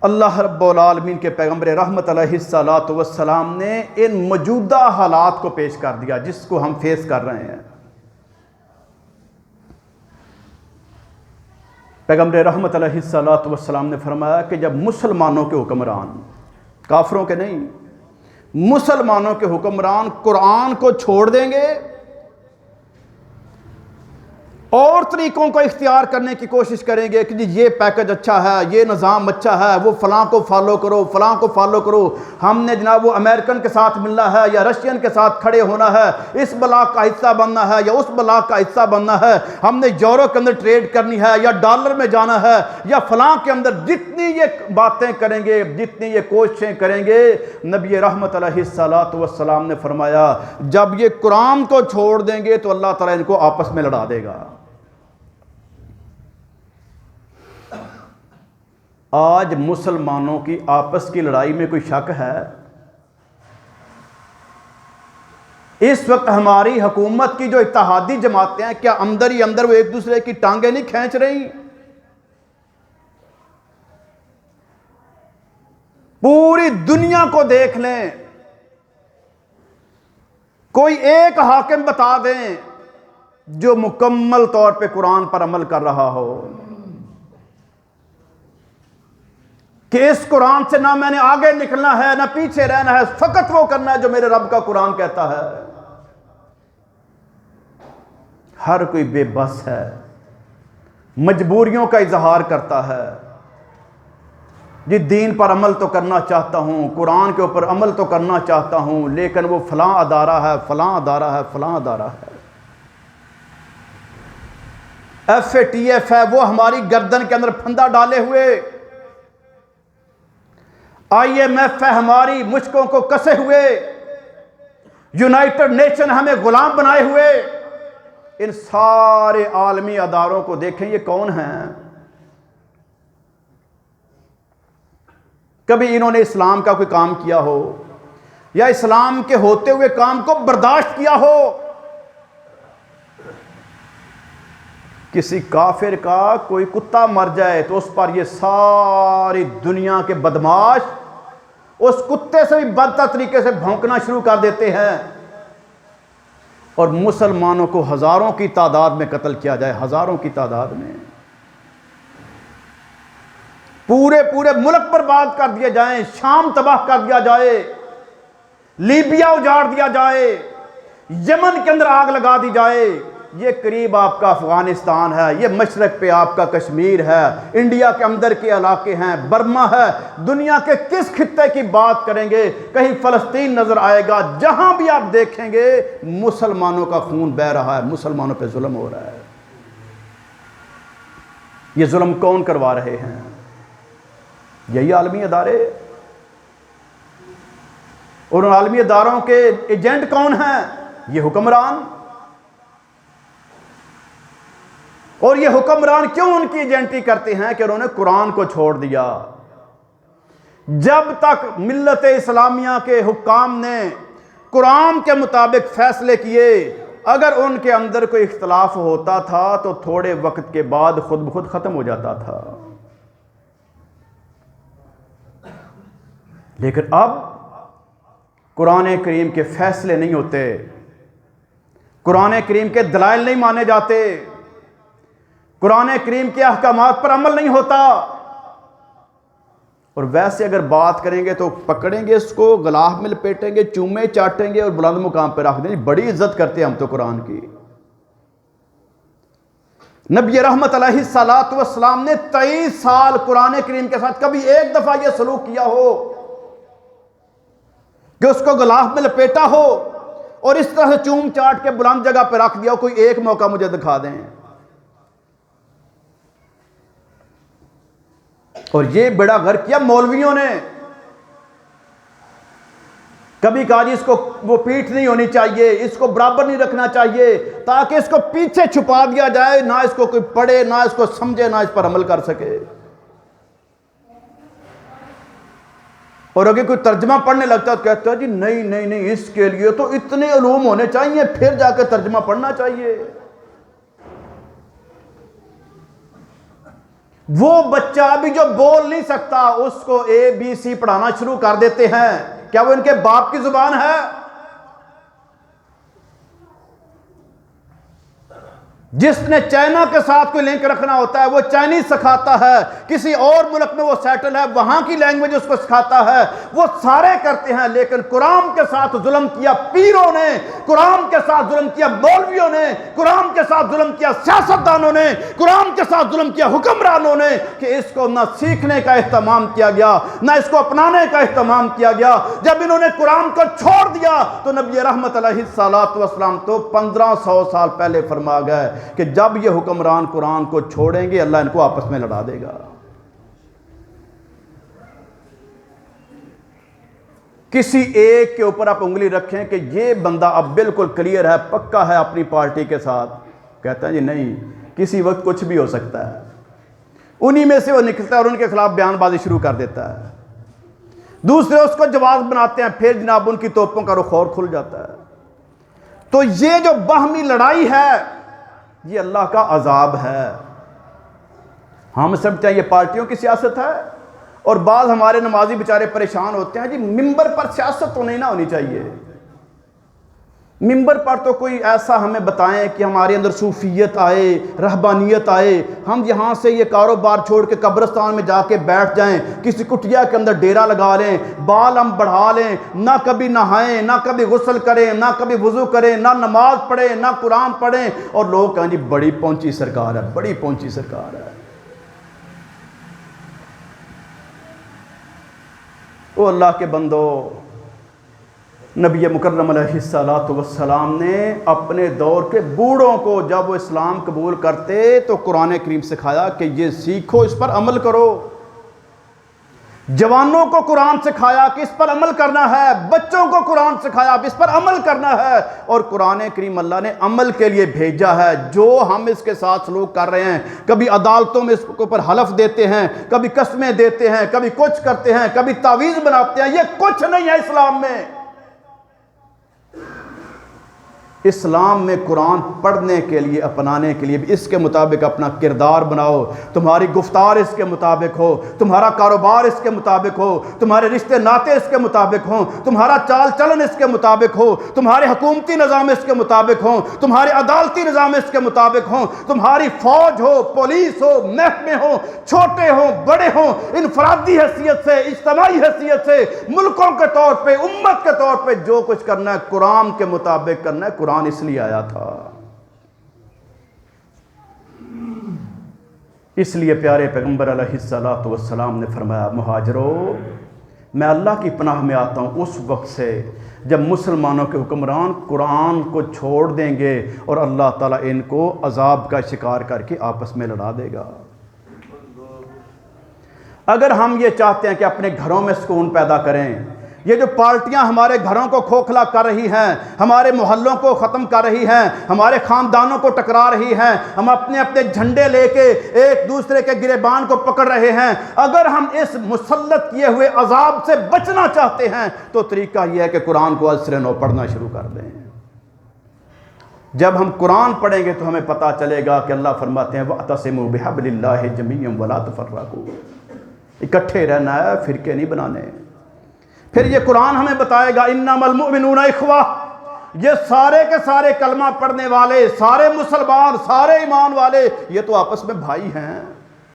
اللہ رب العالمین کے پیغمبر رحمت علیہ الصلوۃ والسلام نے ان موجودہ حالات کو پیش کر دیا جس کو ہم فیس کر رہے ہیں۔ پیغمبر رحمت علیہ الصلوۃ والسلام نے فرمایا کہ جب مسلمانوں کے حکمران، کافروں کے نہیں، مسلمانوں کے حکمران قرآن کو چھوڑ دیں گے اور طریقوں کو اختیار کرنے کی کوشش کریں گے کہ جی یہ پیکج اچھا ہے، یہ نظام اچھا ہے، وہ فلاں کو فالو کرو، فلاں کو فالو کرو، ہم نے جناب وہ امریکن کے ساتھ ملنا ہے یا رشین کے ساتھ کھڑے ہونا ہے، اس بلاک کا حصہ بننا ہے یا اس بلاک کا حصہ بننا ہے، ہم نے یورو کے اندر ٹریڈ کرنی ہے یا ڈالر میں جانا ہے یا فلاں کے اندر، جتنی یہ باتیں کریں گے، جتنی یہ کوششیں کریں گے، نبی رحمت علیہ الصلوۃ والسلام نے فرمایا جب یہ قرآن کو چھوڑ دیں گے تو اللہ تعالیٰ ان کو آپس میں لڑا دے گا۔ آج مسلمانوں کی آپس کی لڑائی میں کوئی شک ہے؟ اس وقت ہماری حکومت کی جو اتحادی جماعتیں ہیں، کیا اندر ہی اندر وہ ایک دوسرے کی ٹانگیں نہیں کھینچ رہی؟ پوری دنیا کو دیکھ لیں، کوئی ایک حاکم بتا دیں جو مکمل طور پہ قرآن پر عمل کر رہا ہو کہ اس قرآن سے نہ میں نے آگے نکلنا ہے نہ پیچھے رہنا ہے، فقط وہ کرنا ہے جو میرے رب کا قرآن کہتا ہے۔ ہر کوئی بے بس ہے، مجبوریوں کا اظہار کرتا ہے، جی دین پر عمل تو کرنا چاہتا ہوں، قرآن کے اوپر عمل تو کرنا چاہتا ہوں، لیکن وہ فلاں ادارہ ہے، فلاں ادارہ ہے، فلاں ادارہ ہے، FATF ہے، وہ ہماری گردن کے اندر پھندا ڈالے ہوئے، IMF ہے ہماری مشکوں کو کسے ہوئے، یونائٹڈ نیشن ہمیں غلام بنائے ہوئے۔ ان سارے عالمی اداروں کو دیکھیں، یہ کون ہیں؟ کبھی انہوں نے اسلام کا کوئی کام کیا ہو یا اسلام کے ہوتے ہوئے کام کو برداشت کیا ہو؟ کسی کافر کا کوئی کتا مر جائے تو اس پر یہ ساری دنیا کے بدماش اس کتے سے بھی بدتر طریقے سے بھونکنا شروع کر دیتے ہیں، اور مسلمانوں کو ہزاروں کی تعداد میں قتل کیا جائے، ہزاروں کی تعداد میں، پورے ملک برباد کر دیے جائیں، شام تباہ کر دیا جائے، لیبیا اجاڑ دیا جائے، یمن کے اندر آگ لگا دی جائے، یہ قریب آپ کا افغانستان ہے، یہ مشرق پہ آپ کا کشمیر ہے، انڈیا کے اندر کے علاقے ہیں، برما ہے، دنیا کے کس خطے کی بات کریں گے، کہیں فلسطین نظر آئے گا، جہاں بھی آپ دیکھیں گے مسلمانوں کا خون بہہ رہا ہے، مسلمانوں پہ ظلم ہو رہا ہے۔ یہ ظلم کون کروا رہے ہیں؟ یہی عالمی ادارے، اور ان عالمی اداروں کے ایجنٹ کون ہیں؟ یہ حکمران۔ اور یہ حکمران کیوں ان کی ایجنٹی کرتے ہیں؟ کہ انہوں نے قرآن کو چھوڑ دیا۔ جب تک ملت اسلامیہ کے حکام نے قرآن کے مطابق فیصلے کیے، اگر ان کے اندر کوئی اختلاف ہوتا تھا تو تھوڑے وقت کے بعد خود بخود ختم ہو جاتا تھا، لیکن اب قرآن کریم کے فیصلے نہیں ہوتے، قرآن کریم کے دلائل نہیں مانے جاتے، قرآن کریم کے احکامات پر عمل نہیں ہوتا، اور ویسے اگر بات کریں گے تو پکڑیں گے اس کو، غلاف میں لپیٹیں گے، چومے چاٹیں گے اور بلند مقام پہ رکھ دیں گے، بڑی عزت کرتے ہیں ہم تو قرآن کی۔ نبی رحمت علیہ الصلوۃ والسلام نے 23 سال قرآن کریم کے ساتھ کبھی ایک دفعہ یہ سلوک کیا ہو کہ اس کو غلاف میں لپیٹا ہو اور اس طرح سے چوم چاٹ کے بلند جگہ پہ رکھ دیا ہو؟ کوئی ایک موقع مجھے دکھا دیں۔ اور یہ بڑا غرق کیا مولویوں نے، کبھی کہا جی اس کو وہ پیٹھ نہیں ہونی چاہیے، اس کو برابر نہیں رکھنا چاہیے، تاکہ اس کو پیچھے چھپا دیا جائے، نہ اس کو کوئی پڑھے، نہ اس کو سمجھے، نہ اس پر عمل کر سکے۔ اور اگر کوئی ترجمہ پڑھنے لگتا ہے تو کہتا ہے جی نہیں اس کے لیے تو اتنے علوم ہونے چاہیے، پھر جا کے ترجمہ پڑھنا چاہیے۔ وہ بچہ بھی جو بول نہیں سکتا اس کو ABC پڑھانا شروع کر دیتے ہیں، کیا وہ ان کے باپ کی زبان ہے؟ جس نے چائنا کے ساتھ کوئی لنک رکھنا ہوتا ہے وہ چائنیز سکھاتا ہے، کسی اور ملک میں وہ سیٹل ہے وہاں کی لینگویج اس کو سکھاتا ہے، وہ سارے کرتے ہیں، لیکن قرآن کے ساتھ ظلم کیا پیروں نے، قرآن کے ساتھ ظلم کیا مولویوں نے، قرآن کے ساتھ ظلم کیا سیاستدانوں نے، قرآن کے ساتھ ظلم کیا حکمرانوں نے، کہ اس کو نہ سیکھنے کا اہتمام کیا گیا نہ اس کو اپنانے کا اہتمام کیا گیا۔ جب انہوں نے قرآن کو چھوڑ دیا تو نبی رحمت علیہ السلام تو 1500 سال پہلے فرما گئے کہ جب یہ حکمران قرآن کو چھوڑیں گے اللہ ان کو آپس میں لڑا دے گا۔ کسی ایک کے اوپر آپ انگلی رکھیں کہ یہ بندہ اب بالکل کلیئر ہے، پکا ہے اپنی پارٹی کے ساتھ، کہتا ہے جی نہیں، کسی وقت کچھ بھی ہو سکتا ہے، انہی میں سے وہ نکلتا ہے اور ان کے خلاف بیان بازی شروع کر دیتا ہے، دوسرے اس کو جواز بناتے ہیں، پھر جناب ان کی توپوں کا رخ اور کھل جاتا ہے۔ تو یہ جو باہمی لڑائی ہے یہ اللہ کا عذاب ہے۔ ہم سمجھتے ہیں یہ پارٹیوں کی سیاست ہے، اور بعض ہمارے نمازی بیچارے پریشان ہوتے ہیں جی ممبر پر سیاست تو نہیں نہ ہونی چاہیے، ممبر پر تو کوئی ایسا ہمیں بتائیں کہ ہمارے اندر صوفیت آئے، رہبانیت آئے، ہم یہاں سے یہ کاروبار چھوڑ کے قبرستان میں جا کے بیٹھ جائیں، کسی کٹیا کے اندر ڈیرا لگا لیں، بال ہم بڑھا لیں، نہ کبھی نہائیں، نہ کبھی غسل کریں، نہ کبھی وضو کریں، نہ نماز پڑھیں، نہ قرآن پڑھیں، اور لوگ کہیں جی بڑی پہنچی سرکار ہے، بڑی پہنچی سرکار ہے۔ او اللہ کے بندو، نبی مکرم علیہ السلام نے اپنے دور کے بوڑھوں کو جب وہ اسلام قبول کرتے تو قرآن کریم سکھایا کہ یہ سیکھو، اس پر عمل کرو۔ جوانوں کو قرآن سکھایا کہ اس پر عمل کرنا ہے، بچوں کو قرآن سکھایا کہ اس پر عمل کرنا ہے، اور قرآن کریم اللہ نے عمل کے لیے بھیجا ہے۔ جو ہم اس کے ساتھ سلوک کر رہے ہیں، کبھی عدالتوں میں اس کے اوپر حلف دیتے ہیں، کبھی قسمیں دیتے ہیں، کبھی کچھ کرتے ہیں، کبھی تعویذ بناتے ہیں، یہ کچھ نہیں ہے اسلام میں۔ اسلام میں قرآن پڑھنے کے لیے، اپنانے کے لیے بھی اس کے مطابق اپنا کردار بناؤ، تمہاری گفتار اس کے مطابق ہو، تمہارا کاروبار اس کے مطابق ہو، تمہارے رشتے ناتے اس کے مطابق ہوں، تمہارا چال چلن اس کے مطابق ہو، تمہارے حکومتی نظام اس کے مطابق ہوں، تمہارے عدالتی نظام اس کے مطابق ہوں، تمہاری فوج ہو، پولیس ہو، محکمے ہوں، چھوٹے ہوں، بڑے ہوں، انفرادی حیثیت سے، اجتماعی حیثیت سے، ملکوں کے طور پہ، امت کے طور پہ جو کچھ کرنا ہے قرآن کے مطابق کرنا ہے۔ قرآن اس لیے آیا تھا، اس لیے پیارے پیغمبر علیہ السلام نے فرمایا مہاجرو، میں اللہ کی پناہ میں آتا ہوں اس وقت سے جب مسلمانوں کے حکمران قرآن کو چھوڑ دیں گے اور اللہ تعالیٰ ان کو عذاب کا شکار کر کے آپس میں لڑا دے گا۔ اگر ہم یہ چاہتے ہیں کہ اپنے گھروں میں سکون پیدا کریں، یہ جو پارٹیاں ہمارے گھروں کو کھوکھلا کر رہی ہیں، ہمارے محلوں کو ختم کر رہی ہیں، ہمارے خاندانوں کو ٹکرا رہی ہیں، ہم اپنے اپنے جھنڈے لے کے ایک دوسرے کے گریبان کو پکڑ رہے ہیں، اگر ہم اس مسلط کیے ہوئے عذاب سے بچنا چاہتے ہیں تو طریقہ یہ ہے کہ قرآن کو از سر نو پڑھنا شروع کر دیں۔ جب ہم قرآن پڑھیں گے تو ہمیں پتہ چلے گا کہ اللہ فرماتے ہیں وَاعْتَصِمُوا بِحَبْلِ اللَّهِ جَمِيعًا وَلَا تَفَرَّقُوا، اکٹھے رہنا ہے، فرقے نہیں بنانے۔ پھر یہ قرآن ہمیں بتائے گا انما المؤمنون اخوہ، یہ سارے کے سارے کلمہ پڑھنے والے، سارے مسلمان، سارے ایمان والے، یہ تو آپس میں بھائی ہیں۔